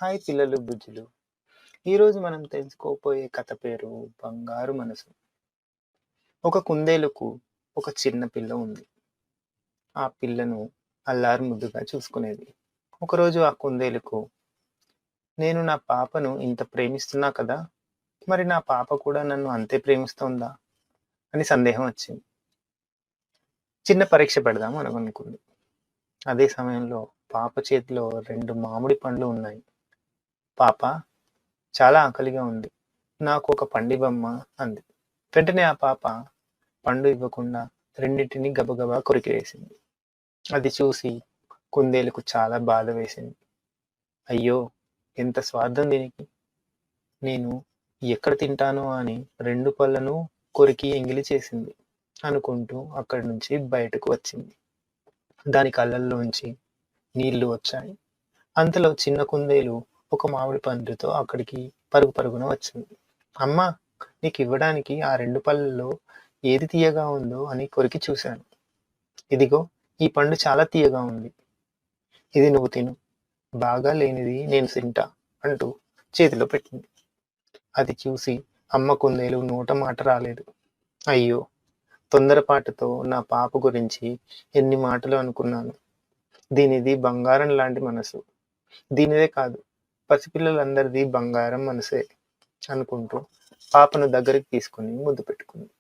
Hi పిల్లలు, బుజ్జులు. ఈరోజు మనం తెలుసుకోబోయే కథ పేరు 'బంగారు మనసు'. ఒక కుందేలుకు ఒక చిన్న పిల్ల ఉంది. ఆ పిల్లను అల్లారు ముద్దుగా చూసుకునేది. ఒకరోజు ఆ కుందేలుకు, నేను నా పాపను ఇంత ప్రేమిస్తున్నా కదా! మరి నా పాప కూడా నన్ను అంతే ప్రేమిస్తోందా? అని సందేహం వచ్చింది. చిన్న పరీక్ష పెడదాం అని అనుకుంది. అదే సమయంలో పాప చేతిలో 2 మామిడి పండ్లు ఉన్నాయి. పాప, చాలా ఆకలిగా ఉంది. నాకు ఒక పండివ్వమ్మా అంది. వెంటనే ఆ పాప పండు ఇవ్వకుండా రెండింటినీ గబగబా కొరికివేసింది. అది చూసి కుందేలుకు చాలా బాధ వేసింది. అయ్యో! ఎంత స్వార్థం దీనికి! నేను ఎక్కడ తింటానో అని 2 పళ్ళను కొరికి ఎంగిలి చేసింది అనుకుంటూ అక్కడి నుంచి బయటకు వచ్చింది. దాని కళ్ళల్లోంచి నీళ్లు వచ్చాయి. అంతలో చిన్న కుందేలు ఒక మామిడి పండుతో అక్కడికి పరుగు పరుగున వచ్చింది. అమ్మా! నీకివ్వడానికి ఆ 2 పళ్ళల్లో ఏది తియ్యగా ఉందో అని కొరికి చూశాను. ఇదిగో ఈ పండు చాలా తియ్యగా ఉంది. ఇది నువ్వు తిను. బాగా లేనిది నేను తింటా అంటూ చేతిలో పెట్టింది. అది చూసి అమ్మ కుందేలు నోట మాట రాలేదు. అయ్యో! తొందరపాటుతో నా పాప గురించి ఎన్ని మాటలు అనుకున్నాను. దీనిది బంగారం లాంటి మనసు. దీనిదే కాదు, పసిపిల్లలందరిది బంగారం మనసే అనుకుంటూ పాపను దగ్గరికి తీసుకొని ముద్దు పెట్టుకుంది.